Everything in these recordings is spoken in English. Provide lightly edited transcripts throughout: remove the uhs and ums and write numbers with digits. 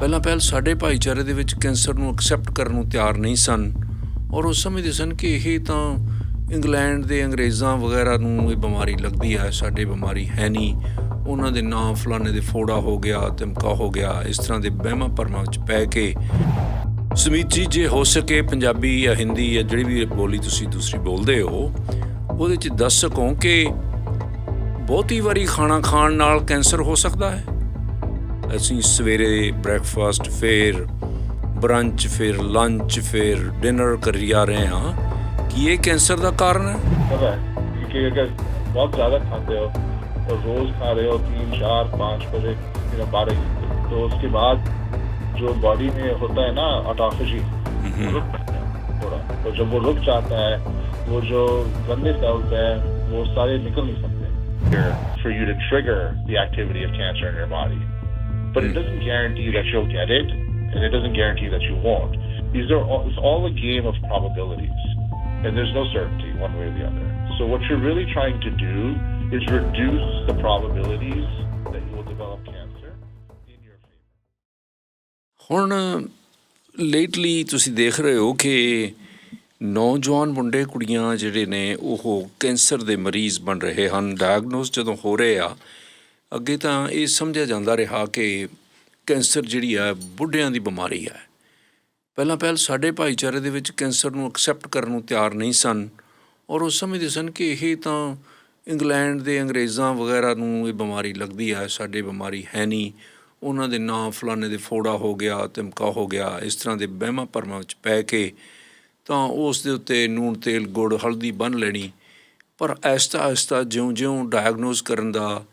ਪਹਿਲ ਸਾਡੇ ਭਾਈਚਾਰੇ ਦੇ ਵਿੱਚ ਕੈਂਸਰ ਨੂੰ ਐਕਸੈਪਟ ਕਰਨ ਨੂੰ ਤਿਆਰ ਨਹੀਂ ਸਨ ਔਰ ਉਹ ਸਮਝਦੇ ਸਨ ਕਿ ਇਹ ਤਾਂ ਇੰਗਲੈਂਡ ਦੇ ਅੰਗਰੇਜ਼ਾਂ ਵਗੈਰਾ ਨੂੰ ਇਹ ਬਿਮਾਰੀ ਲੱਗਦੀ ਹੈ, ਸਾਡੇ ਬਿਮਾਰੀ ਹੈ ਨਹੀਂ। ਉਹਨਾਂ ਦੇ ਨਾਂ ਫਲਾਣੇ ਦੇ ਫੋੜਾ ਹੋ ਗਿਆ, ਧਮਕਾ ਹੋ ਗਿਆ, ਇਸ ਤਰ੍ਹਾਂ ਦੇ ਵਹਿਮਾਂ ਭਰਮਾਂ ਵਿੱਚ ਪੈ ਕੇ। ਸੁਮੀਤ ਜੀ, ਜੇ ਹੋ ਸਕੇ ਪੰਜਾਬੀ ਜਾਂ ਹਿੰਦੀ ਜਾਂ ਜਿਹੜੀ ਵੀ ਬੋਲੀ ਤੁਸੀਂ ਦੂਸਰੀ ਬੋਲਦੇ ਹੋ ਉਹਦੇ 'ਚ ਦੱਸ ਸਕੋ ਕਿ ਬਹੁਤੀ ਵਾਰੀ ਖਾਣਾ ਖਾਣ ਨਾਲ ਕੈਂਸਰ ਹੋ ਸਕਦਾ ਹੈ? ਅਸੀਂ ਸਵੇਰੇ ਬ੍ਰੈਕਫਾਸਟ, ਫਿਰ ਬਰੰਚ, ਫਿਰ ਲੰਚ, ਫਿਰ ਡਿਨਰ ਕਰੀ ਜਾ ਰਹੇ ਹਾਂ। ਕੀ ਇਹ ਕੈਂਸਰ ਦਾ ਕਾਰਨ ਹੈ? क्योंकि अगर बहुत ज़्यादा खाते हो और रोज़ खा रहे हो 3, 4, 5 बजे 12, तो उसके बाद जो बॉडी में होता है ना ऑटोफेजी, रुक जाता है थोड़ा। तो जब वो रुक जाता है, वो जो गंदे सेल्स हैं वो सारे निकल नहीं सकते for you to trigger the activity of cancer in your body. But it doesn't guarantee that you'll get it, and it doesn't guarantee that you won't. It's all a game of probabilities, and there's no certainty one way or the other. So what you're really trying to do is reduce the probabilities that you will develop cancer in your favor. ਹੁਣ lately ਤੁਸੀਂ ਦੇਖ ਰਹੇ ਹੋ ਕਿ ਨੌਜਵਾਨ ਮੁੰਡੇ ਕੁੜੀਆਂ ਜਿਹੜੇ ਨੇ ਉਹ ਕੈਂਸਰ ਦੇ ਮਰੀਜ਼ ਬਣ ਰਹੇ ਹਨ। ਡਾਇਗਨੋਸ ਜਦੋਂ ਹੋ ਰਹੇ ਆ, ਅੱਗੇ ਤਾਂ ਇਹ ਸਮਝਿਆ ਜਾਂਦਾ ਰਿਹਾ ਕਿ ਕੈਂਸਰ ਜਿਹੜੀ ਆ ਬੁੱਢਿਆਂ ਦੀ ਬਿਮਾਰੀ ਹੈ। ਪਹਿਲ ਸਾਡੇ ਭਾਈਚਾਰੇ ਦੇ ਵਿੱਚ ਕੈਂਸਰ ਨੂੰ ਐਕਸੈਪਟ ਕਰਨ ਨੂੰ ਤਿਆਰ ਨਹੀਂ ਸਨ ਔਰ ਉਹ ਸਮਝਦੇ ਸਨ ਕਿ ਇਹ ਤਾਂ ਇੰਗਲੈਂਡ ਦੇ ਅੰਗਰੇਜ਼ਾਂ ਵਗੈਰਾ ਨੂੰ ਇਹ ਬਿਮਾਰੀ ਲੱਗਦੀ ਹੈ, ਸਾਡੇ ਬਿਮਾਰੀ ਹੈ ਨਹੀਂ। ਉਹਨਾਂ ਦੇ ਨਾਂ ਫਲਾਣੇ ਦੇ ਫੋੜਾ ਹੋ ਗਿਆ, ਧਮਕਾ ਹੋ ਗਿਆ, ਇਸ ਤਰ੍ਹਾਂ ਦੇ ਵਹਿਮਾਂ ਭਰਮਾਂ ਵਿੱਚ ਪੈ ਕੇ ਤਾਂ ਉਸ ਦੇ ਉੱਤੇ ਨੂਣ, ਤੇਲ, ਗੁੜ, ਹਲਦੀ ਬੰਨ੍ਹ ਲੈਣੀ। ਪਰ ਆਹਿਸਤਾ ਜਿਉਂ ਡਾਇਗਨੋਸ ਕਰਨ ਦਾ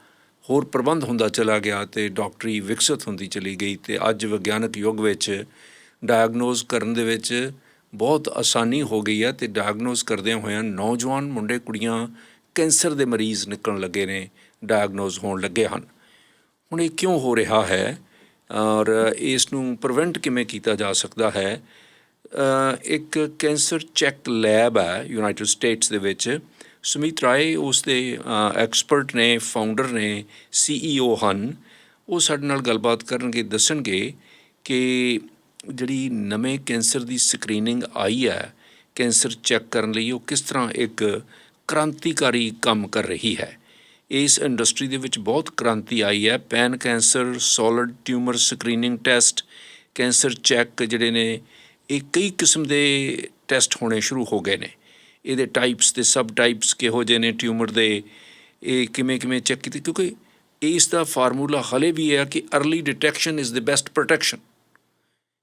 ਹੋਰ ਪ੍ਰਬੰਧ ਹੁੰਦਾ ਚਲਾ ਗਿਆ ਅਤੇ ਡਾਕਟਰੀ ਵਿਕਸਿਤ ਹੁੰਦੀ ਚਲੀ ਗਈ ਅਤੇ ਅੱਜ ਵਿਗਿਆਨਕ ਯੁੱਗ ਵਿੱਚ ਡਾਇਗਨੋਸ ਕਰਨ ਦੇ ਵਿੱਚ ਬਹੁਤ ਆਸਾਨੀ ਹੋ ਗਈ ਹੈ ਅਤੇ ਡਾਇਗਨੋਸ ਕਰਦਿਆਂ ਹੋਇਆਂ ਨੌਜਵਾਨ ਮੁੰਡੇ ਕੁੜੀਆਂ ਕੈਂਸਰ ਦੇ ਮਰੀਜ਼ ਨਿਕਲਣ ਲੱਗੇ ਨੇ, ਡਾਇਗਨੋਸ ਹੋਣ ਲੱਗੇ ਹਨ। ਹੁਣ ਇਹ ਕਿਉਂ ਹੋ ਰਿਹਾ ਹੈ ਔਰ ਇਸ ਨੂੰ ਪ੍ਰੀਵੈਂਟ ਕਿਵੇਂ ਕੀਤਾ ਜਾ ਸਕਦਾ ਹੈ? ਇੱਕ ਕੈਂਸਰ ਚੈੱਕ ਲੈਬ ਹੈ ਯੂਨਾਈਟਿਡ ਸਟੇਟਸ ਦੇ ਵਿੱਚ। ਸੁਮੀਤ ਰਾਏ ਉਸ ਦੇ ਐਕਸਪਰਟ ਨੇ, ਫਾਊਂਡਰ ਨੇ, CEO ਹਨ। ਉਹ ਸਾਡੇ ਨਾਲ ਗੱਲਬਾਤ ਕਰਨਗੇ, ਦੱਸਣਗੇ ਕਿ ਜਿਹੜੀ ਨਵੇਂ ਕੈਂਸਰ ਦੀ ਸਕਰੀਨਿੰਗ ਆਈ ਹੈ ਕੈਂਸਰ ਚੈੱਕ ਕਰਨ ਲਈ, ਉਹ ਕਿਸ ਤਰ੍ਹਾਂ ਇੱਕ ਕ੍ਰਾਂਤੀਕਾਰੀ ਕੰਮ ਕਰ ਰਹੀ ਹੈ। ਇਸ ਇੰਡਸਟਰੀ ਦੇ ਵਿੱਚ ਬਹੁਤ ਕ੍ਰਾਂਤੀ ਆਈ ਹੈ। Pan cancer, solid tumour screening test, cancer check ਜਿਹੜੇ ਨੇ ਇਹ ਕਈ ਕਿਸਮ ਦੇ ਟੈਸਟ ਹੋਣੇ ਸ਼ੁਰੂ ਹੋ ਗਏ ਨੇ। ਇਹਦੇ ਟਾਈਪਸ ਅਤੇ ਸਬ ਟਾਈਪਸ ਕਿਹੋ ਜਿਹੇ ਨੇ ਟਿਊਮਰ ਦੇ, ਇਹ ਕਿਵੇਂ ਚੈੱਕ ਕੀਤੇ, ਕਿਉਂਕਿ ਇਸ ਦਾ ਫਾਰਮੂਲਾ ਹਾਲੇ ਵੀ ਇਹ ਹੈ ਕਿ early detection is the best protection.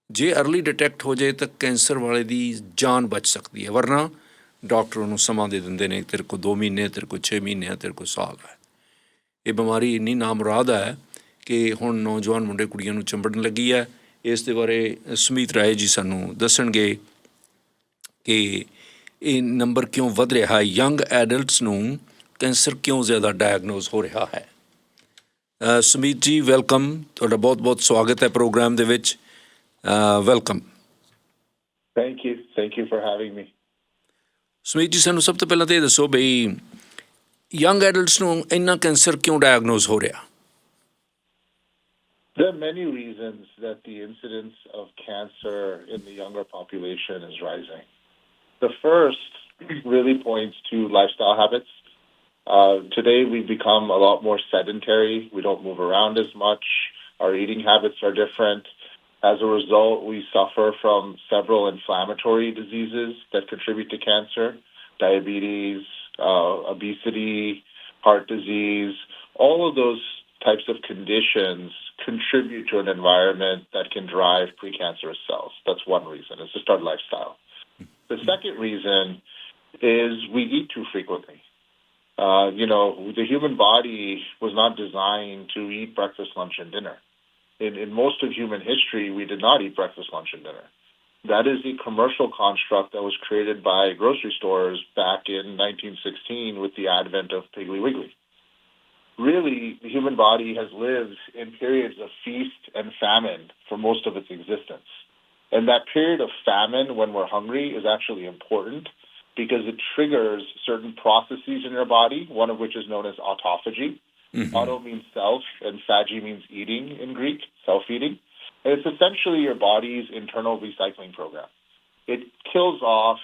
ਜੇ ਅਰਲੀ ਡਿਟੈਕਟ ਹੋ ਜਾਏ ਤਾਂ ਕੈਂਸਰ ਵਾਲੇ ਦੀ ਜਾਨ ਬਚ ਸਕਦੀ ਹੈ, ਵਰਨਾ ਡਾਕਟਰ ਉਹਨੂੰ ਸਮਾਂ ਦੇ ਦਿੰਦੇ ਨੇ, ਤੇਰੇ ਕੋਲ 2 ਮਹੀਨੇ, ਤੇਰੇ ਕੋਲ 6 ਮਹੀਨੇ, ਤੇਰੇ ਕੋਲ ਸਾਲ ਹੈ। ਇਹ ਬਿਮਾਰੀ ਇੰਨੀ ਨਾਮੁਰਾਦ ਹੈ ਕਿ ਹੁਣ ਨੌਜਵਾਨ ਮੁੰਡੇ ਕੁੜੀਆਂ ਨੂੰ ਚੰਬੜਨ ਲੱਗੀ ਹੈ। ਇਸ ਦੇ ਬਾਰੇ ਸੁਮੀਤ ਰਾਏ ਜੀ ਸਾਨੂੰ ਦੱਸਣਗੇ ਕਿ ਇਹ ਨੰਬਰ ਕਿਉਂ ਵੱਧ ਰਿਹਾ, ਯੰਗ ਐਡਲਟਸ ਨੂੰ ਕੈਂਸਰ ਕਿਉਂ ਜ਼ਿਆਦਾ ਡਾਇਗਨੋਸ ਹੋ ਰਿਹਾ ਹੈ। ਸੁਮੀਤ ਜੀ, ਵੈਲਕਮ, ਤੁਹਾਡਾ ਬਹੁਤ ਸਵਾਗਤ ਹੈ ਪ੍ਰੋਗਰਾਮ ਦੇ ਵਿੱਚ। Welcome. Thank you for having me. Sumeet ji, ਸਾਨੂੰ ਸਭ ਤੋਂ ਪਹਿਲਾਂ ਤਾਂ ਇਹ ਦੱਸੋ ਬਈ ਯੰਗ ਐਡਲਟਸ ਨੂੰ ਇੰਨਾ ਕੈਂਸਰ ਕਿਉਂ ਡਾਇਗਨੋਸ ਹੋ ਰਿਹਾ? There are many reasons that the incidence of cancer in the younger population is rising. The first really points to lifestyle habits. Today we've become a lot more sedentary. We don't move around as much. Our eating habits are different. As a result, we suffer from several inflammatory diseases that contribute to cancer: diabetes, obesity, heart disease. All of those types of conditions contribute to an environment that can drive precancerous cells. That's one reason. It's just our lifestyle. The second reason is we eat too frequently. The human body was not designed to eat breakfast, lunch, and dinner. In most of human history, we did not eat breakfast, lunch, and dinner. That is a commercial construct that was created by grocery stores back in 1916 with the advent of Piggly Wiggly. Really, the human body has lived in periods of feast and famine for most of its existence. And that period of famine when we're hungry is actually important because it triggers certain processes in your body, one of which is known as autophagy. Mm-hmm. Auto means self, and phagy means eating in Greek, self-eating. And it's essentially your body's internal recycling program. It kills off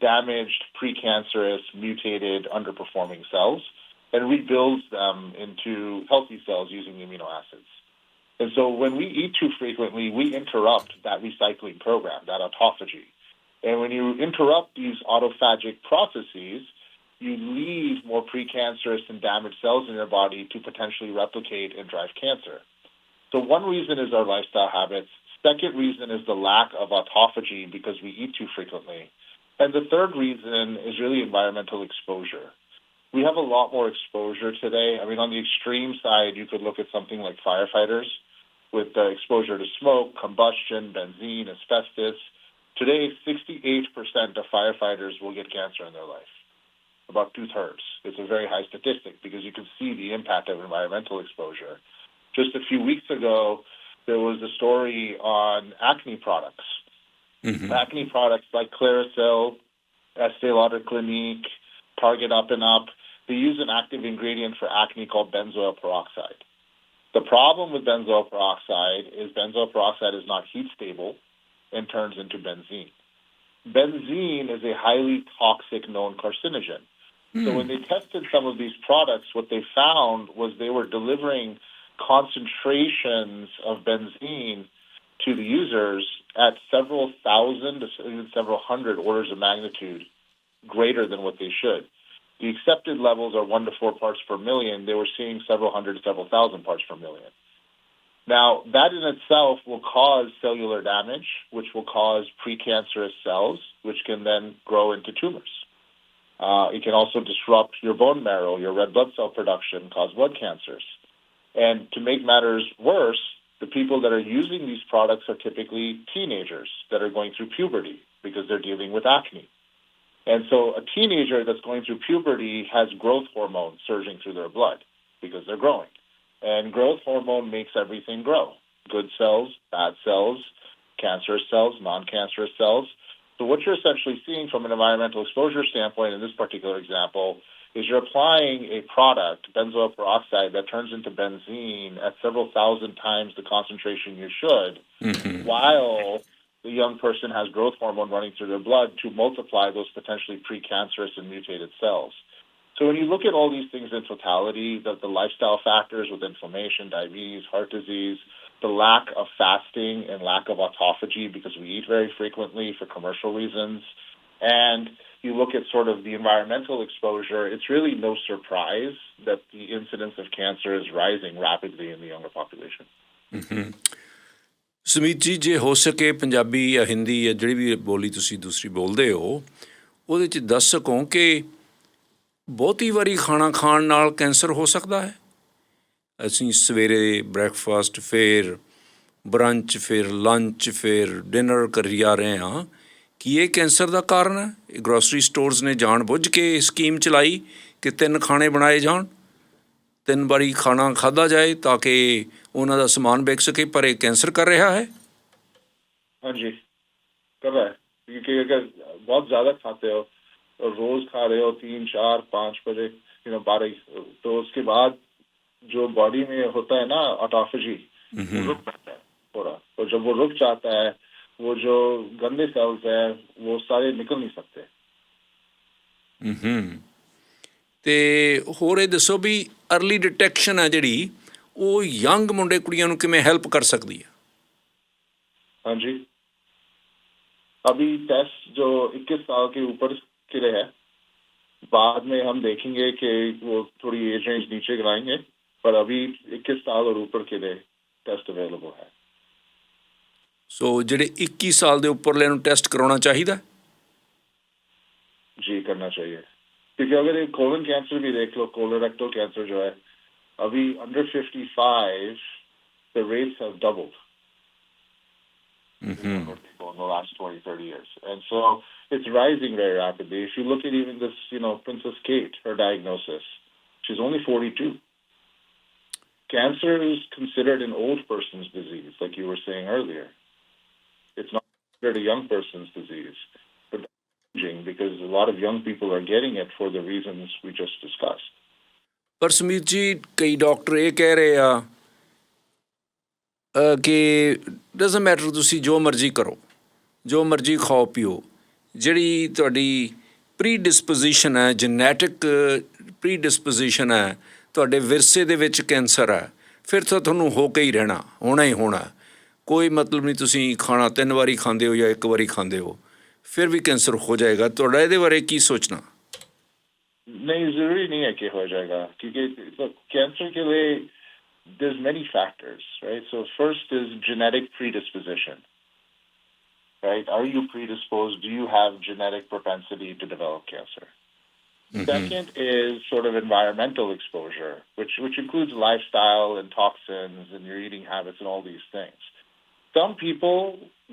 damaged, precancerous, mutated, underperforming cells and rebuilds them into healthy cells using amino acids. And so when we eat too frequently, we interrupt that recycling program, that autophagy. And when you interrupt these autophagic processes, you leave more precancerous and damaged cells in your body to potentially replicate and drive cancer. So one reason is our lifestyle habits. Second reason is the lack of autophagy because we eat too frequently. And the third reason is really environmental exposure. We have a lot more exposure today. I mean, on the extreme side, you could look at something like firefighters with exposure to smoke, combustion, benzene, asbestos. Today, 68% of firefighters will get cancer in their life, about two-thirds. It's a very high statistic because you can see the impact of environmental exposure. Just a few weeks ago, there was a story on acne products. Mm-hmm. Acne products like Claricil, Estee Lauder Clinique, Target Up and Up, they use an active ingredient for acne called benzoyl peroxide. The problem with benzoyl peroxide is not heat stable and turns into benzene. Benzene is a highly toxic known carcinogen. So when they tested some of these products, what they found was they were delivering concentrations of benzene to the users at several thousand to even several hundred orders of magnitude greater than what they should. The accepted levels are 1 to 4 parts per million. They were seeing several hundred to several thousand parts per million. Now, that in itself will cause cellular damage, which will cause precancerous cells, which can then grow into tumors. It can also disrupt your bone marrow, your red blood cell production, cause blood cancers. And to make matters worse, the people that are using these products are typically teenagers that are going through puberty because they're dealing with acne. And so a teenager that's going through puberty has growth hormone surging through their blood because they're growing. And growth hormone makes everything grow. Good cells, bad cells, cancerous cells, non-cancerous cells. So what you're essentially seeing from an environmental exposure standpoint in this particular example is you're applying a product, benzoyl peroxide, that turns into benzene at several thousand times the concentration you should, while the young person has growth hormone running through their blood to multiply those potentially precancerous and mutated cells. So when you look at all these things in totality, the lifestyle factors with inflammation, diabetes, heart disease, the lack of fasting and lack of autophagy because we eat very frequently for commercial reasons, and you look at sort of the environmental exposure, it's really no surprise that the incidence of cancer is rising rapidly in the younger population. Mm-hmm. Sumeet ਜੀ, ਜੇ ਹੋ ਸਕੇ ਪੰਜਾਬੀ ਜਾਂ ਹਿੰਦੀ ਜਾਂ ਜਿਹੜੀ ਵੀ ਬੋਲੀ ਤੁਸੀਂ ਦੂਸਰੀ ਬੋਲਦੇ ਹੋ ਉਹਦੇ 'ਚ ਦੱਸ ਸਕੋ ਕਿ ਬਹੁਤੀ ਵਾਰੀ ਖਾਣਾ ਖਾਣ ਨਾਲ ਕੈਂਸਰ ਹੋ ਸਕਦਾ ਹੈ? ਅਸੀਂ ਸਵੇਰੇ ਬ੍ਰੈਕਫਾਸਟ, ਫਿਰ ਬਰੰਚ, ਫਿਰ ਲੰਚ, ਫਿਰ ਡਿਨਰ ਕਰੀ ਜਾ ਰਹੇ ਹਾਂ। ਕੀ ਇਹ ਕੈਂਸਰ ਦਾ ਕਾਰਨ ਹੈ? ਗਰੋਸਰੀ ਸਟੋਰਸ ਨੇ ਜਾਣ ਬੁੱਝ ਕੇ ਸਕੀਮ ਚਲਾਈ ਕਿ 3 ਖਾਣੇ ਬਣਾਏ ਜਾਣ, 3 ਵਾਰੀ ਖਾਣਾ ਖਾਧਾ ਜਾਏ ਤਾਂ ਕਿ ਉਹਨਾਂ ਦਾ ਸਮਾਨ ਵਿਕ ਸਕੇ, ਪਰ ਇਹ ਕੈਂਸਰ ਕਰ ਰਿਹਾ ਹੈ। ਹਾਂਜੀ, कर रहा है, क्योंकि अगर बहुत ज़्यादा खाते हो और रोज़ खा रहे हो 3, 4, 5 बजे 12, तो उसके बाद जो बॉडी में होता है ना ऑटोफेजी, वो रुक जाता है पूरा, और जब वो रुक जाता है वो जो गंदे सेल्स हैं वो सारे निकल नहीं सकते। ਤੇ ਹੋਰ ਇਹ ਦੱਸੋ ਵੀ अर्ਲੀ डिटेक्शन ਹੈ ਜਿਹੜੀ ਉਹ ਯੰਗ ਮੁੰਡੇ ਕੁੜੀਆਂ ਨੂੰ ਕਿਵੇਂ ਹੈਲਪ ਕਰ ਸਕਦੀ ਹੈ? हाँ जी, अभी टेस्ट जो 21 साल के ऊपर के लिए है, बाद में हम देखेंगे कि वो थोड़ी एज रेंज नीचे गिराएंगे, पर अभी 21 साल और ऊपर के लिए टेस्ट अवेलेबल है। सो ਜਿਹੜੇ 21 साल ਦੇ ਉੱਪਰਲੇ ਨੂੰ ਟੈਸਟ ਕਰਾਉਣਾ ਚਾਹੀਦਾ? जी, करना चाहिए, क्योंकि अगर एक कोलन कैंसर भी देख लो, कोलोरेक्टल कैंसर जो है, अभी under 55 the rates have doubled in the last 20, 30 years. And so it's rising very rapidly. If you look at even this, Princess Kate, her diagnosis, she's only 42. Cancer is considered an old person's disease, like you were saying earlier. It's not considered a young person's disease, but because a lot of young people are getting it for the reasons we just discussed. ਪਰ ਸੁਮੀਤ ਜੀ, ਕਈ doctor ਇਹ ਕਹਿ ਰਹੇ ਆ ਕਿ doesn't matter ਤੁਸੀਂ ਜੋ ਮਰਜ਼ੀ ਕਰੋ, ਜੋ ਮਰਜ਼ੀ ਖਾਓ ਪੀਓ, ਜਿਹੜੀ ਤੁਹਾਡੀ ਪ੍ਰੀ ਡਿਸਪੋਜੀਸ਼ਨ ਹੈ, ਜਨੈਟਿਕ ਪ੍ਰੀ ਡਿਸਪੋਜੀਸ਼ਨ ਹੈ, ਤੁਹਾਡੇ ਵਿਰਸੇ ਦੇ ਵਿੱਚ ਕੈਂਸਰ ਹੈ, ਫਿਰ ਤਾਂ ਤੁਹਾਨੂੰ ਹੋ ਕੇ ਹੀ ਰਹਿਣਾ, ਹੋਣਾ ਹੀ ਹੋਣਾ। ਕੋਈ ਮਤਲਬ ਨਹੀਂ ਤੁਸੀਂ ਖਾਣਾ 3 ਵਾਰੀ ਖਾਂਦੇ ਹੋ ਜਾਂ 1 ਵਾਰੀ ਖਾਂਦੇ ਹੋ, ਫਿਰ ਵੀ ਕੈਂਸਰ ਹੋ ਜਾਏਗਾ। ਤੁਹਾਡਾ ਇਹਦੇ ਬਾਰੇ ਕੀ ਸੋਚਣਾ? नहीं, जरूरी नहीं है कि हो जाएगा, क्योंकि कैंसर के लिए there's many factors, right? So first is genetic predisposition, right? Are you predisposed? Do you have genetic propensity to develop cancer? Mm-hmm. Second is sort of environmental exposure, which includes lifestyle and toxins and your eating habits and all these things. Some people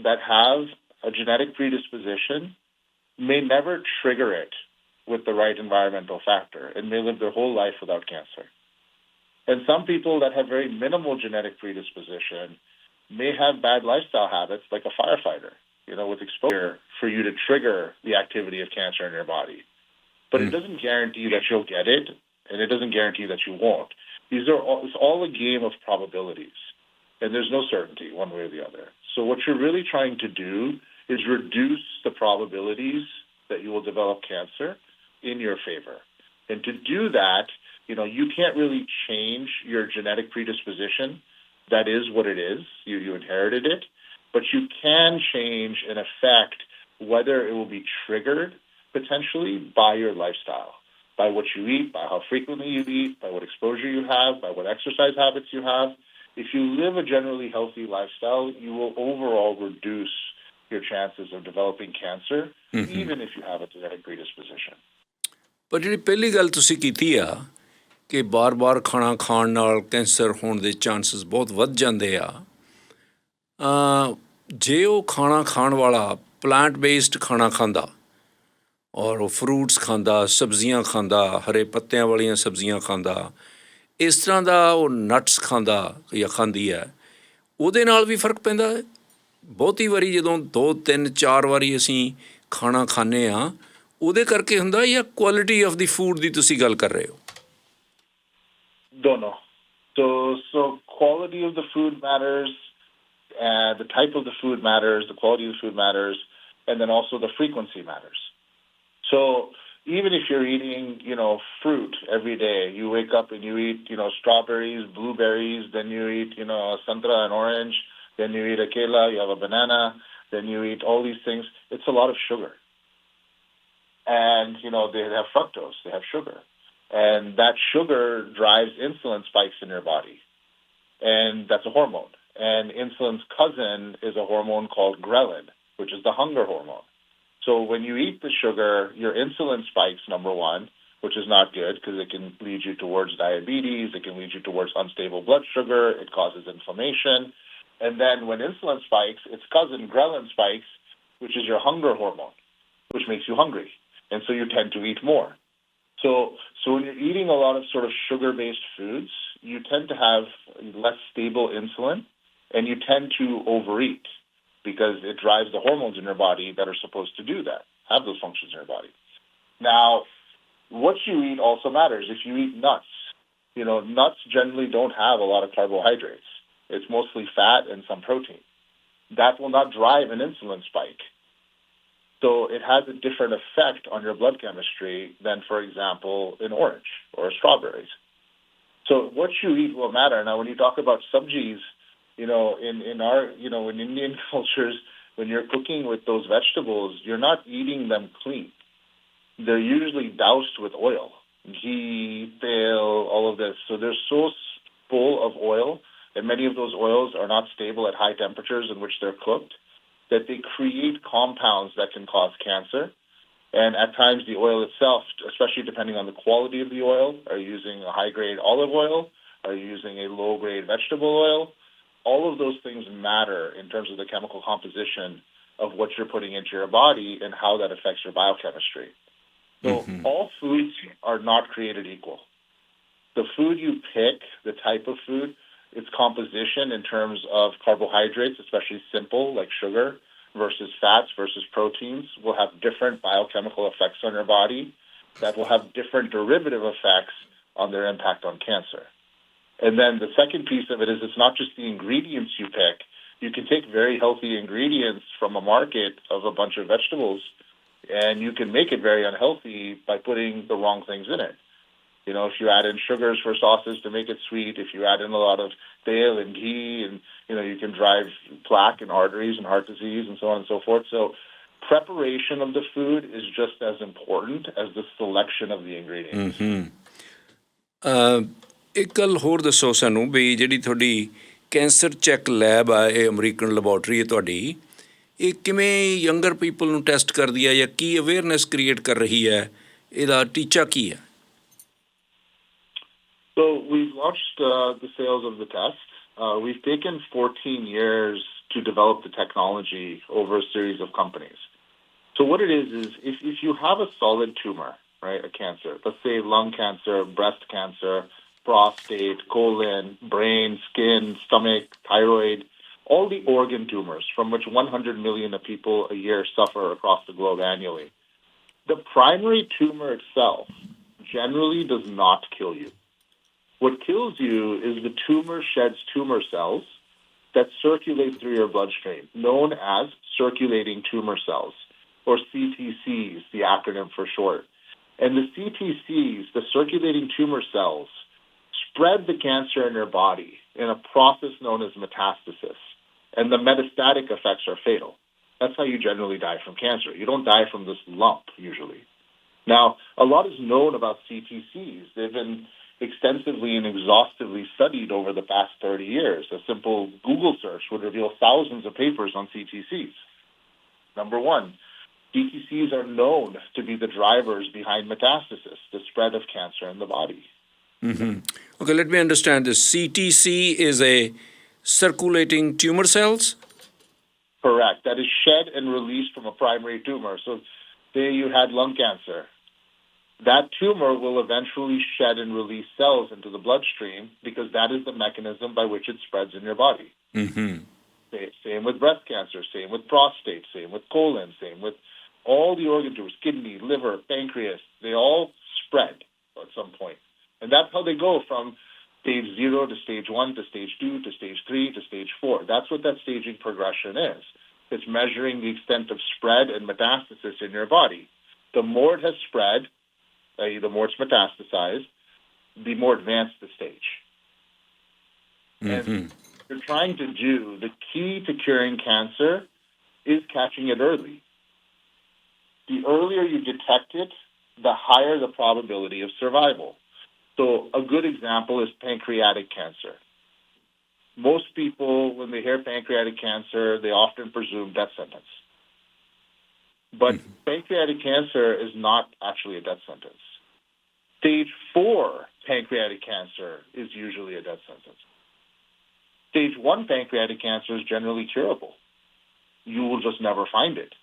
that have a genetic predisposition may never trigger it with the right environmental factor and may live their whole life without cancer. And some people that have very minimal genetic predisposition may have bad lifestyle habits, like a firefighter, with exposure for you to trigger the activity of cancer in your body. But it doesn't guarantee that you'll get it, and it doesn't guarantee that you won't. It's all a game of probabilities, and there's no certainty one way or the other. So what you're really trying to do is reduce the probabilities that you will develop cancer in your favor. And to do that, you can't really change your genetic predisposition. That is what it is. You inherited it. But you can change and affect whether it will be triggered potentially by your lifestyle, by what you eat, by how frequently you eat, by what exposure you have, by what exercise habits you have. If you live a generally healthy lifestyle, you will overall reduce your chances of developing cancer, even if you have a genetic predisposition. ਪਰ ਜਿਹੜੀ ਪਹਿਲੀ ਗੱਲ ਤੁਸੀਂ ਕੀਤੀ ਆ ਕਿ ਬਾਰ-ਬਾਰ ਖਾਣਾ ਖਾਣ ਨਾਲ ਕੈਂਸਰ ਹੋਣ ਦੇ ਚਾਂਸਸ ਬਹੁਤ ਵੱਧ ਜਾਂਦੇ ਆ, ਜੇ ਉਹ ਖਾਣਾ ਖਾਣ ਵਾਲਾ ਪਲਾਂਟ ਬੇਸਡ ਖਾਣਾ ਖਾਂਦਾ ਔਰ ਉਹ ਫਰੂਟਸ ਖਾਂਦਾ, ਸਬਜ਼ੀਆਂ ਖਾਂਦਾ, ਹਰੇ ਪੱਤਿਆਂ ਵਾਲੀਆਂ ਸਬਜ਼ੀਆਂ ਖਾਂਦਾ, ਇਸ ਤਰ੍ਹਾਂ ਦਾ ਉਹ ਨਟਸ ਖਾਂਦਾ ਜਾਂ ਖਾਂਦੀ ਹੈ, ਉਹਦੇ ਨਾਲ ਵੀ ਫਰਕ ਪੈਂਦਾ ਹੈ। ਬਹੁਤੀ ਵਾਰੀ ਜਦੋਂ 2, 3, 4 ਵਾਰੀ ਅਸੀਂ ਖਾਣਾ ਖਾਂਦੇ ਹਾਂ, ਉਹਦੇ ਕਰਕੇ ਹੁੰਦਾ ਜਾਂ ਕੁਆਲਿਟੀ ਆਫ ਦੀ ਫੂਡ ਦੀ ਤੁਸੀਂ ਗੱਲ ਕਰ ਰਹੇ ਹੋ? Dono. So quality of the food matters, the type of the food matters, the quality of the food matters, and then also the frequency matters. So even if you're eating, fruit every day, you wake up and you eat, strawberries, blueberries, then you eat, santra and orange, then you eat a kela, you have a banana, then you eat all these things, it's a lot of sugar. And, they have fructose, they have sugar. And that sugar drives insulin spikes in your body. And that's a hormone. And insulin's cousin is a hormone called ghrelin, which is the hunger hormone. So when you eat the sugar, your insulin spikes, number one, which is not good because it can lead you towards diabetes, it can lead you towards unstable blood sugar, it causes inflammation. And then when insulin spikes, its cousin ghrelin spikes, which is your hunger hormone, which makes you hungry. And so you tend to eat more. So when you're eating a lot of sort of sugar-based foods, you tend to have less stable insulin, and you tend to overeat because it drives the hormones in your body that are supposed to do that, have those functions in your body. Now, what you eat also matters. If you eat nuts, nuts generally don't have a lot of carbohydrates. It's mostly fat and some protein. That will not drive an insulin spike. So it has a different effect on your blood chemistry than, for example, an orange or strawberries. So what you eat will matter. Now, when you talk about sabjis, in our, in Indian cultures, when you're cooking with those vegetables, you're not eating them clean. They're usually doused with oil, ghee, tel, all of this. So they're so full of oil, and many of those oils are not stable at high temperatures in which they're cooked, that they create compounds that can cause cancer. And at times the oil itself, especially depending on the quality of the oil, are you using a high-grade olive oil? Are you using a low-grade vegetable oil? All of those things matter in terms of the chemical composition of what you're putting into your body and how that affects your biochemistry. So all foods are not created equal. The food you pick, the type of food, its composition in terms of carbohydrates, especially simple like sugar, versus fats versus proteins, will have different biochemical effects on your body that will have different derivative effects on their impact on cancer. And then the second piece of it is it's not just the ingredients you pick. You can take very healthy ingredients from a market of a bunch of vegetables, and you can make it very unhealthy by putting the wrong things in it. You know, if you add in sugars for sauces to make it sweet, if you add in a lot of dale and ghee, and, you know, you can drive plaque in arteries and heart disease and so on and so forth. So preparation of the food is just as important as the selection of the ingredients. ਇੱਕ ਗੱਲ ਹੋਰ ਦੱਸੋ ਸਾਨੂੰ ਵੀ ਜਿਹੜੀ ਤੁਹਾਡੀ cancer check lab ਆ ਇਹ American laboratory ਹੈ ਤੁਹਾਡੀ ਇਹ ਕਿਵੇਂ ਯੰਗਰ ਪੀਪਲ ਨੂੰ ਟੈਸਟ ਕਰਦੀ ਹੈ ਜਾਂ ਕੀ ਅਵੇਅਰਨੈਸ ਕ੍ਰੀਏਟ ਕਰ ਰਹੀ ਹੈ ਇਹਦਾ ਟੀਚਾ ਕੀ ਹੈ So we've launched the sales of the test. We've taken 14 years to develop the technology over a series of companies. So what it is if you have a solid tumor, right, a cancer, let's say lung cancer, breast cancer, prostate, colon, brain, skin, stomach, thyroid, all the organ tumors from which 100 million people a year suffer across the globe annually. The primary tumor itself generally does not kill you. What kills you is the tumor sheds tumor cells that circulate through your bloodstream, known as circulating tumor cells, or CTCs, the acronym for short. And the CTCs, the circulating tumor cells, spread the cancer in your body in a process known as metastasis. And the metastatic effects are fatal. That's how you generally die from cancer. You don't die from this lump, usually. Now, a lot is known about CTCs. They've been extensively and exhaustively studied over the past 30 years. A simple Google search would reveal thousands of papers on CTCs. Number one, CTCs are known to be the drivers behind metastasis, the spread of cancer in the body. Okay, let me understand this. CTC is a circulating tumor cells? Correct. That is shed and released from a primary tumor. So say you had lung cancer. That tumor will eventually shed and release cells into the bloodstream because that is the mechanism by which it spreads in your body. Same with breast cancer, same with prostate, same with colon, same with all the organ tumors, kidney, liver, pancreas. They all spread at some point. And that's how they go from stage 0 to stage 1 to stage 2 to stage 3 to stage 4. That's what that staging progression is. It's measuring the extent of spread and metastasis in your body. The more it has spread, the more it's metastasized, the more advanced the stage. And you're trying to do, the key to curing cancer is catching it early. The earlier you detect it, the higher the probability of survival. So a good example is pancreatic cancer. Most people, when they hear pancreatic cancer, they often presume death sentence. But pancreatic cancer is not actually a death sentence. Stage 4 pancreatic cancer is usually a death sentence. Stage 1 pancreatic cancer is generally curable. You will just never find it.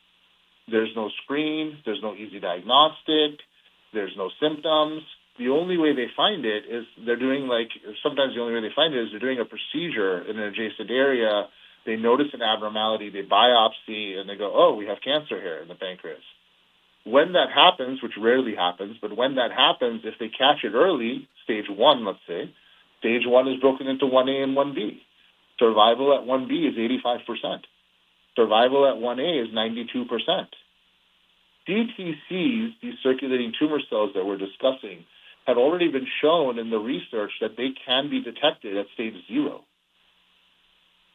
There's no screen, there's no easy diagnostic, there's no symptoms. The only way they find it is sometimes the only way they find it is they're doing a procedure in an adjacent area. They notice an abnormality, they biopsy, and they go, oh, we have cancer here in the pancreas. When that happens, which rarely happens, but when that happens, if they catch it early, stage 1, let's say, stage 1 is broken into 1A and 1B. Survival at 1B is 85%. Survival at 1A is 92%. CTCs, these circulating tumor cells that we're discussing, have already been shown in the research that they can be detected at stage 0.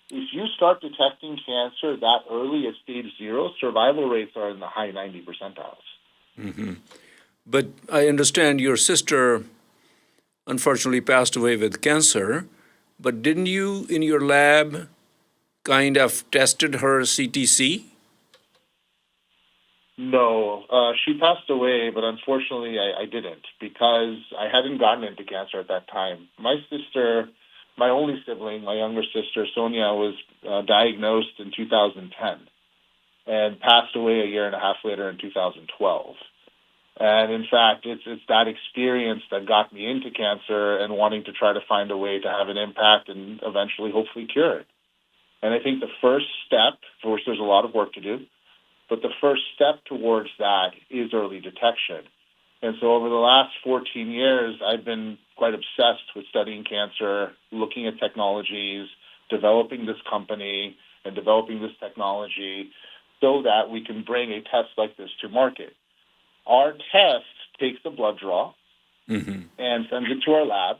If you start detecting cancer that early at stage 0, survival rates are in the high 90 percentiles. But I understand your sister unfortunately passed away with cancer, but didn't you in your lab kind of tested her CTC? No, she passed away, but unfortunately I didn't because I hadn't gotten into cancer at that time. My sister, my only sibling, my younger sister, Sonia, was diagnosed in 2010 and passed away a year and a half later in 2012. And in fact, it's that experience that got me into cancer and wanting to try to find a way to have an impact and eventually hopefully cure it. And I think the first step, for which there's a lot of work to do, but the first step towards that is early detection. And so over the last 14 years, I've been quite obsessed with studying cancer, looking at technologies, developing this company and developing this technology so that we can bring a test like this to market. Our test takes a blood draw and sends it to our lab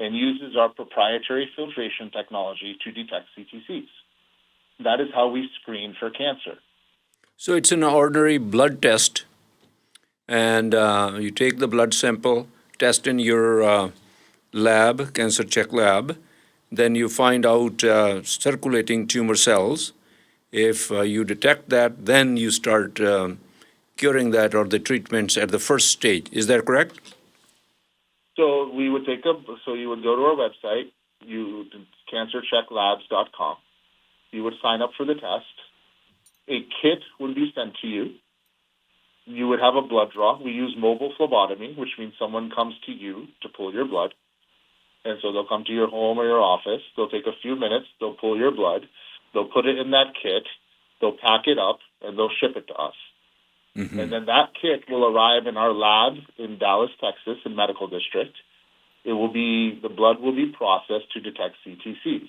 and uses our proprietary filtration technology to detect CTCs. That is how we screen for cancer. So it's an ordinary blood test, and you take the blood sample, test in your lab, cancer check lab, then you find out circulating tumor cells. If you detect that, then you start curing that or the treatments at the first stage. Is that correct? So we would so you would go to our website, cancerchecklabs.com. You would sign up for the test. A kit would be sent to you. You would have a blood draw. We use mobile phlebotomy, which means someone comes to you to pull your blood. And so they'll come to your home or your office. They'll take a few minutes. They'll pull your blood. They'll put it in that kit. They'll pack it up, and they'll ship it to us. And then that kit will arrive in our lab in Dallas, Texas, in Medical District. The blood will be processed to detect CTCs.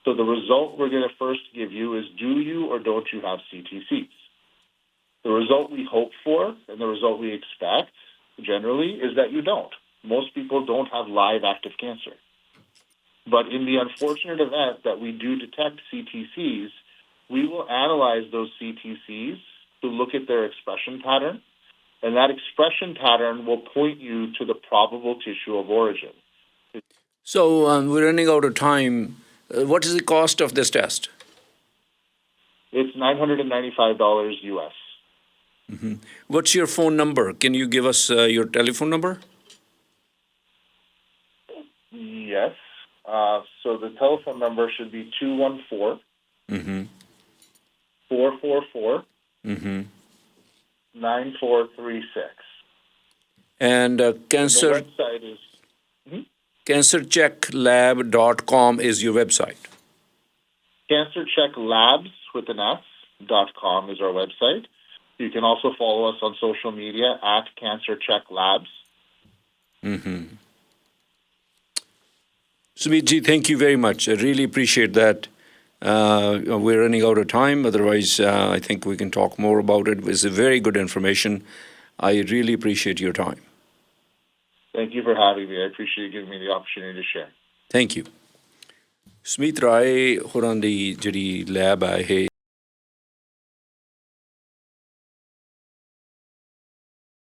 So the result we're going to first give you is, do you or don't you have CTCs? The result we hope for and the result we expect generally is that you don't. Most people don't have live active cancer. But in the unfortunate event that we do detect CTCs, we will analyze those CTCs to look at their expression pattern, and that expression pattern will point you to the probable tissue of origin. So we're running out of time. What is the cost of this test? It's $995 US. What's your phone number? Can you give us your telephone number? Yes. So the telephone number should be 214 444 9436. And cancer. The website is cancerchecklab.com is your website. cancerchecklabs.com is our website. You can also follow us on social media at cancerchecklabs. Sumitji, thank you very much. I really appreciate that. We're running out of time. Otherwise, I think we can talk more about it. It's a very good information. I really appreciate your time. Thank you for having me. I appreciate you giving me the opportunity to share. Thank you. Sumit Rai ਹੋਰਾਂ ਦੀ ਜਿਹੜੀ lab ਹੈ ਇਹ